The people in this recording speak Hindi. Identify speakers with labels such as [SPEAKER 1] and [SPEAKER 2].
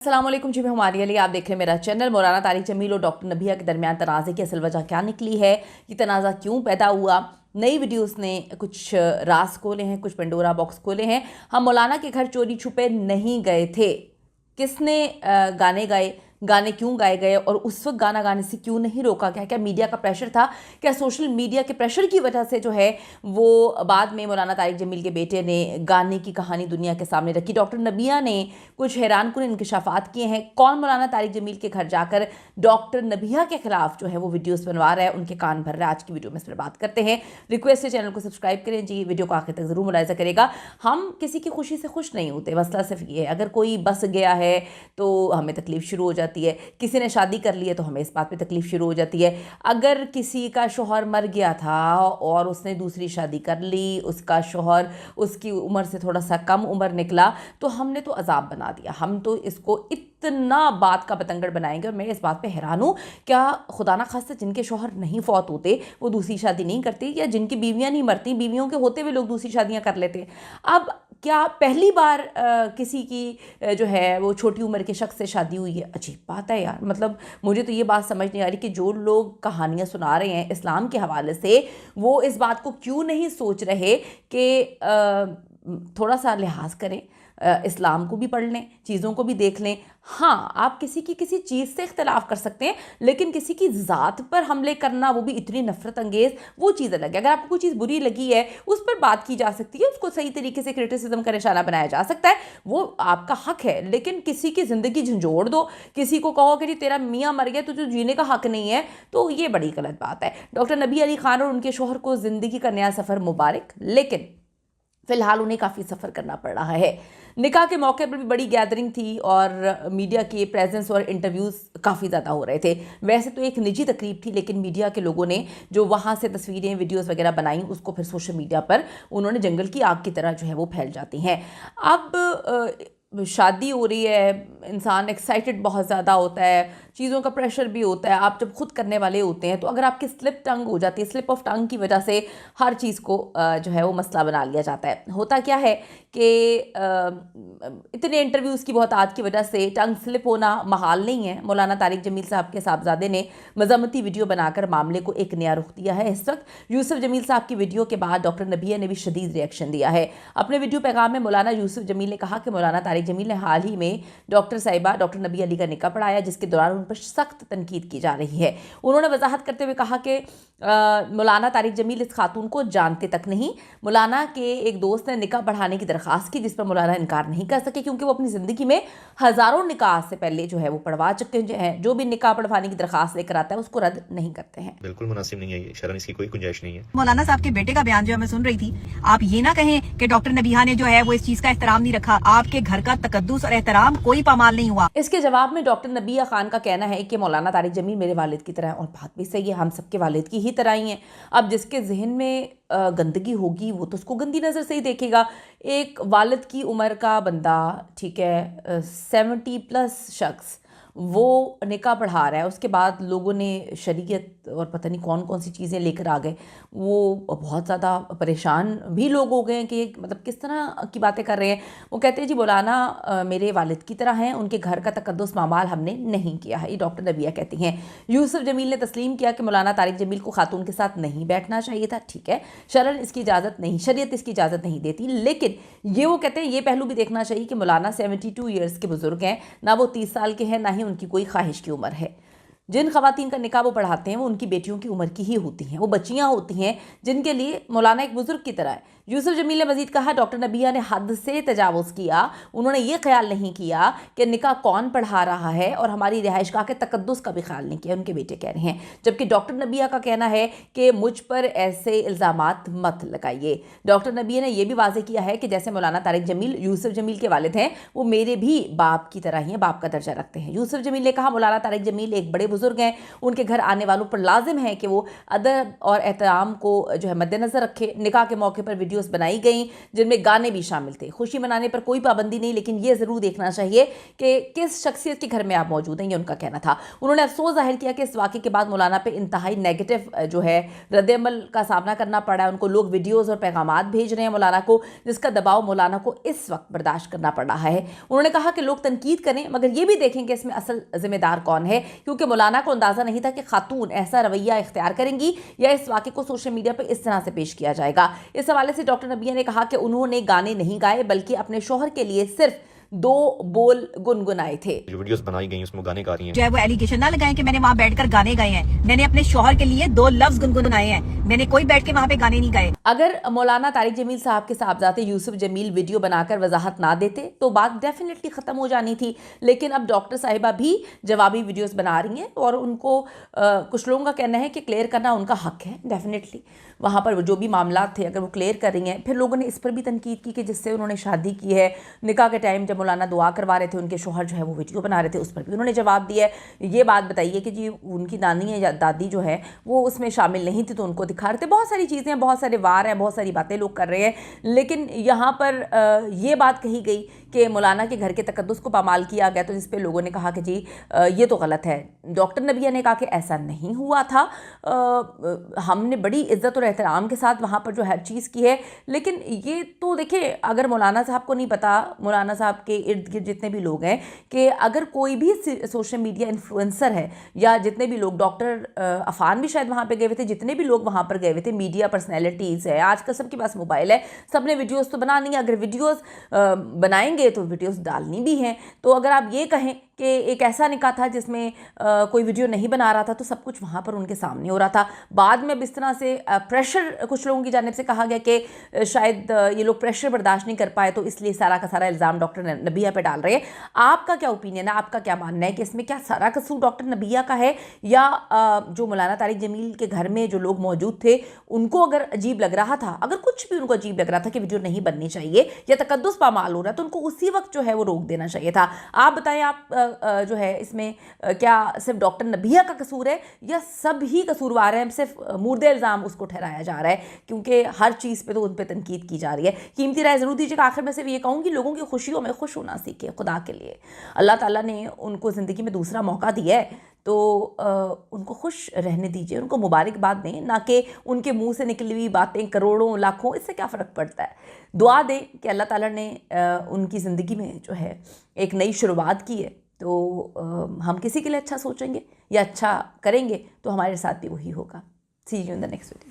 [SPEAKER 1] अस्सलाम वालेकुम जी, मैं हमारे लिए आप देख रहे हैं मेरा चैनल। मौलाना तारिक जमील और डॉक्टर नबिया के दरमियान तनाज़े की असल वजह क्या निकली है, ये तनाज़ा क्यों पैदा हुआ। नई वीडियोस ने कुछ राज खोले हैं, कुछ पेंडोरा बॉक्स खोले हैं। हम मौलाना के घर चोरी छुपे नहीं गए थे। किसने गाने गाए, गाने क्यों गाए गए और उस वक्त गाना गाने से क्यों नहीं रोका गया? क्या मीडिया का प्रेशर था? क्या सोशल मीडिया के प्रेशर की वजह से जो है वो बाद में मौलाना तारिक जमील के बेटे ने गाने की कहानी दुनिया के सामने रखी? डॉक्टर नबिया ने कुछ हैरानकुन इंकशाफात किए हैं। कौन मौलाना तारिक जमील के घर जाकर डॉक्टर नबिया के खिलाफ जो है वो वीडियोस बनवा रहा है, उनके कान भर रहा है? आज की वीडियो में इस पर बात करते हैं। रिक्वेस्ट है चैनल को सब्सक्राइब करें जी, वीडियो को आखिर तक जरूर मुलाहिजा करेगा। हम किसी की खुशी से खुश नहीं होते, मसला सिर्फ ये है, अगर कोई बस गया है तो हमें तकलीफ शुरू हो जाती है, किसी ने शादी कर ली है तो हमें इस बात पे तकलीफ शुरू हो जाती है। अगर किसी का शौहर मर गया था और उसने दूसरी शादी कर ली, उसका शौहर उसकी उम्र से थोड़ा सा कम उम्र निकला, तो हमने तो अजाब बना दिया, हम तो इसको इतना बात का बतंगड़ बनाएंगे। और मैं इस बात पे हैरान हूँ, क्या खुदा ना खास्ता जिनके शौहर नहीं फौत होते वो दूसरी शादी नहीं करते, या जिनकी बीवियाँ नहीं मरती, बीवियों के होते हुए लोग दूसरी शादियाँ कर लेते? अब क्या पहली बार किसी की जो है वो छोटी उम्र के शख्स से शादी हुई है? अजीब बात है यार। मतलब मुझे तो ये बात समझ नहीं आ रही कि जो लोग कहानियाँ सुना रहे हैं इस्लाम के हवाले से, वो इस बात को क्यों नहीं सोच रहे कि थोड़ा सा लिहाज करें, इस्लाम को भी पढ़ लें, चीज़ों को भी देख लें। हाँ, आप किसी की किसी चीज़ से इख्तलाफ कर सकते हैं, लेकिन किसी की ज़ात पर हमले करना, वो भी इतनी नफरत अंगेज़, वो चीज़ अलग है। अगर आपको कोई चीज़ बुरी लगी है, उस पर बात की जा सकती है, उसको सही तरीके से क्रिटिसिज्म का निशाना बनाया जा सकता है, वो आपका हक है। लेकिन किसी की ज़िंदगी झंझोड़ दो, किसी को कहो कि जी तेरा मियाँ मर गया तो जो जीने का हक नहीं है, तो ये बड़ी गलत बात है। डॉक्टर नबी अली खान और उनके शोहर को ज़िंदगी का नया सफ़र मुबारक, लेकिन फ़िलहाल उन्हें काफ़ी सफ़र करना पड़ रहा है। निकाह के मौके पर भी बड़ी गैदरिंग थी और मीडिया के प्रेजेंस और इंटरव्यूज़ काफ़ी ज़्यादा हो रहे थे। वैसे तो एक निजी तकरीब थी, लेकिन मीडिया के लोगों ने जो वहाँ से तस्वीरें, वीडियोस वगैरह बनाई, उसको फिर सोशल मीडिया पर उन्होंने जंगल की आग की तरह जो है वो फैल जाती हैं। अब शादी हो रही है, इंसान एक्साइटेड बहुत ज़्यादा होता है, चीज़ों का प्रेशर भी होता है। आप जब खुद करने वाले होते हैं तो अगर आपकी स्लिप टंग हो जाती है, स्लिप ऑफ टंग की वजह से हर चीज़ को जो है वो मसला बना लिया जाता है। होता क्या है कि इतने इंटरव्यूज़ की बहुत आदत की वजह से टंग स्लिप होना महाल नहीं है। मौलाना तारिक जमील साहब के साहबजादे ने मजम्मती वीडियो बनाकर मामले को एक नया रुख दिया है। इस वक्त यूसुफ जमील साहब की वीडियो के बाद डॉक्टर नबिया ने भी शदीद रिएक्शन दिया है। अपने वीडियो पैगाम में मौलाना यूसुफ जमील ने कहा कि मौलाना तारिक जमील ने हाल ही में डॉक्टर साहिबा डॉक्टर नबी अली का निकाह पढ़ाया, जिसके दौरान उन पर सख्त तनकीद की जा रही है। उन्होंने वजाहत करते हुए कहा कि मौलाना तारिक जमील इस खातून को जानते तक नहीं। मौलाना के एक दोस्त ने निकाह पढ़ाने की दरख्वास्त की, जिस पर मौलाना इनकार नहीं कर सके, क्योंकि वो अपनी ज़िंदगी में हज़ारों निकाह से पहले जो है वो पढ़वा चुके हैं। जो भी निकाह पढ़वाने की दरख्वास्त लेकर आता है उसको रद्द नहीं करते हैं।
[SPEAKER 2] बिल्कुल मुनासिब नहीं है, ये शरन इसकी कोई गुंजाइश नहीं है।
[SPEAKER 3] मौलाना साहब के बेटे का बयान जो मैं सुन रही थी, आप ये ना कहें कि डॉक्टर नबिहा ने जो है वो इस चीज का एहतराम नहीं रखा। आपके घर का तकद्दुस और एहतराम कोई पामाल नहीं हुआ।
[SPEAKER 1] इसके जवाब में डॉक्टर नबिया खान का कहना है कि मौलाना तारिक जमील मेरे वालिद की तरह है, और बात भी सही है, हम सबके वालिद की ही तरह ही हैं। अब जिसके जहन में गंदगी होगी वो तो उसको गंदी नज़र से ही देखेगा। एक वालिद की उम्र का बंदा, ठीक है, 70+ शख्स, वो निकाह पढ़ा रहा है, उसके बाद लोगों ने शरीयत और पता नहीं कौन कौन सी चीज़ें लेकर आ गए। वो बहुत ज़्यादा परेशान भी लोग हो गए हैं कि मतलब किस तरह की बातें कर रहे हैं। वो कहते हैं जी मौलाना मेरे वालिद की तरह हैं, उनके घर का तकद्दुस मामाल हमने नहीं किया है। ये डॉक्टर नबिया कहती हैं। यूसुफ जमील ने तस्लीम किया कि मौलाना तारिक जमील को खातून के साथ नहीं बैठना चाहिए था। ठीक है, शरन इसकी इजाज़त नहीं, शरीयत इसकी इजाज़त नहीं देती, लेकिन ये वो कहते हैं ये पहलू भी देखना चाहिए कि मौलाना 72 ईयर्स के बुजुर्ग हैं, ना वो 30 साल के हैं, ना ही उनकी कोई ख्वाहिश की उम्र है। जिन खवातीन का निकाह वो पढ़ाते हैं वो उनकी बेटियों की उम्र की ही होती हैं, वो बच्चियां होती हैं जिनके लिए मौलाना एक बुजुर्ग की तरह है। यूसुफ जमील ने मजीद कहा, डॉक्टर नबिया ने हद से तजावुज़ किया। उन्होंने ये ख्याल नहीं किया कि निकाह कौन पढ़ा रहा है, और हमारी रिहाइशगाह के तकद्दुस का भी ख्याल नहीं किया, उनके बेटे कह रहे हैं। जबकि डॉक्टर नबिया का कहना है कि मुझ पर ऐसे इल्ज़ामात मत लगाइए। डॉक्टर नबिया ने यह भी वाज़ेह किया है कि जैसे मौलाना तारिक जमील यूसुफ जमील के वालिद हैं, वो मेरे भी बाप की तरह ही हैं, बाप का दर्जा रखते हैं। यूसुफ जमील ने कहा, मौलाना तारिक जमील एक बड़े बुजुर्ग हैं, उनके घर आने वालों पर लाजिम है कि वो अदब और एहतराम को जो है मद्देनज़र रखे। निकाह के मौके पर वीडियो वीडियोस बनाई गई जिनमें गाने भी शामिल थे। खुशी मनाने पर कोई पाबंदी नहीं, लेकिन ये ज़रूर देखना चाहिए कि किस शख्सियत के घर में आप मौजूद हैं, ये उनका कहना था। उन्होंने अफसोस जाहिर किया कि इस वाक़े के बाद मौलाना पे इंतहाई नेगेटिव जो है रद्द-ए-अमल का सामना करना पड़ा है। उनको लोग वीडियोज़ और पैगामात भेज रहे हैं मौलाना को, जिसका दबाव मौलाना को इस वक्त बर्दाश्त करना पड़ रहा है। उन्होंने कहा कि लोग तनकीद करें, मगर ये भी देखें कि इसमें असल जिम्मेदार कौन है, क्योंकि मौलाना को अंदाज़ा नहीं था कि खातून ऐसा रवैया इख्तियार करेंगी या इस वाक़े को सोशल मीडिया पर इस तरह से पेश किया जाएगा। इस हवाले से डॉक्टर नबिया ने कहा कि उन्होंने गाने नहीं गाए, बल्कि अपने शौहर के लिए सिर्फ 2 बोल गुनगुनाए थे।
[SPEAKER 2] जो वीडियोस बनाई गई उसमें गाने गा रही हैं,
[SPEAKER 3] जो है वो एलिगेशन ना लगाएं कि मैंने वहाँ बैठकर गाने गाए हैं। मैंने अपने शौहर के लिए 2 लफ्ज गुनगुनाए हैं, मैंने कोई बैठ के वहाँ पे गाने नहीं गाए।
[SPEAKER 1] अगर मौलाना तारिक जमील साहब के साहबजादे यूसुफ जमील वीडियो बनाकर वजाहत ना देते तो बात डेफिनेटली ख़त्म हो जानी थी, लेकिन अब डॉक्टर साहिबा भी जवाबी वीडियोस बना रही हैं और उनको कुछ लोगों का कहना है कि क्लियर करना उनका हक है। डेफिनेटली वहाँ पर जो भी मामला थे अगर वो क्लियर कर रही हैं। फिर लोगों ने इस पर भी तनकीद की कि जिससे उन्होंने शादी की है, निकाह के टाइम जब मौलाना दुआ करवा रहे थे, उनके शौहर जो है वो वीडियो बना रहे थे, उस पर भी उन्होंने जवाब दिया है। ये बात बताइए कि जी उनकी नानी या दादी जो है वो उसमें शामिल नहीं थी तो उनको दिखा रहे थे। बहुत सारी चीज़ें हैं, बहुत सारे वार हैं, बहुत सारी बातें लोग कर रहे हैं, लेकिन यहाँ पर ये बात कही गई कि मौलाना के घर के तकद्दुस को पामाल किया गया, तो जिस पे लोगों ने कहा कि जी ये तो गलत है। डॉक्टर नबिया ने कहा कि ऐसा नहीं हुआ था, हमने बड़ी इज्जत और एहतराम के साथ वहाँ पर जो हर चीज़ की है। लेकिन ये तो देखिए, अगर मौलाना साहब को नहीं पता, मौलाना साहब के इर्द गिर्द जितने भी लोग हैं, कि अगर कोई भी सोशल मीडिया इन्फ्लुएंसर है या जितने भी लोग, डॉक्टर अफान भी शायद वहाँ पे गए हुए थे, जितने भी लोग वहाँ पर गए हुए थे, मीडिया पर्सनैलिटीज़ है, आजकल सबके पास मोबाइल है, सब ने वीडियोज़ तो बनानी है। अगर वीडियोज़ बनाएंगे तो वीडियोज़ डालनी भी हैं। तो अगर आप ये कहें कि एक ऐसा निकाह था जिसमें कोई वीडियो नहीं बना रहा था, तो सब कुछ वहाँ पर उनके सामने हो रहा था। बाद में अब इस तरह से प्रेशर कुछ लोगों की जानिब से कहा गया कि शायद ये लोग प्रेशर बर्दाश्त नहीं कर पाए, तो इसलिए सारा का सारा इल्ज़ाम डॉक्टर नबिया पे डाल रहे हैं। आपका क्या ओपिनियन है, आपका क्या मानना है कि इसमें क्या सारा कसूर डॉक्टर नबिया का है, या जो मौलाना तारिक जमील के घर में जो लोग मौजूद थे उनको अगर अजीब लग रहा था, अगर कुछ भी उनको अजीब लग रहा था कि वीडियो नहीं बननी चाहिए या तकद्दुस पामाल हो रहा है, तो उनको उसी वक्त जो है वो रोक देना चाहिए था। आप बताएं, आप जो है इसमें क्या सिर्फ डॉक्टर नबिया का कसूर है या सब ही कसूरवार हैं, सिर्फ मुर्दे इल्ज़ाम उसको ठहराया जा रहा है, क्योंकि हर चीज़ पे तो उन पे तनकीद की जा रही है। कीमती राय ज़रूर दीजिएगा। आखिर में सिर्फ ये कहूँगी, लोगों की खुशियों में खुश होना सीखे, खुदा के लिए। अल्लाह ताला ने उनको ज़िंदगी में दूसरा मौका दिया है, तो उनको खुश रहने दीजिए, उनको मुबारकबाद दें, ना कि उनके मुंह से निकली हुई बातें करोड़ों लाखों, इससे क्या फ़र्क पड़ता है। दुआ दें कि अल्लाह ताला ने उनकी ज़िंदगी में जो है एक नई शुरुआत की है, तो हम किसी के लिए अच्छा सोचेंगे या अच्छा करेंगे तो हमारे साथ भी वही होगा। See you in the next video.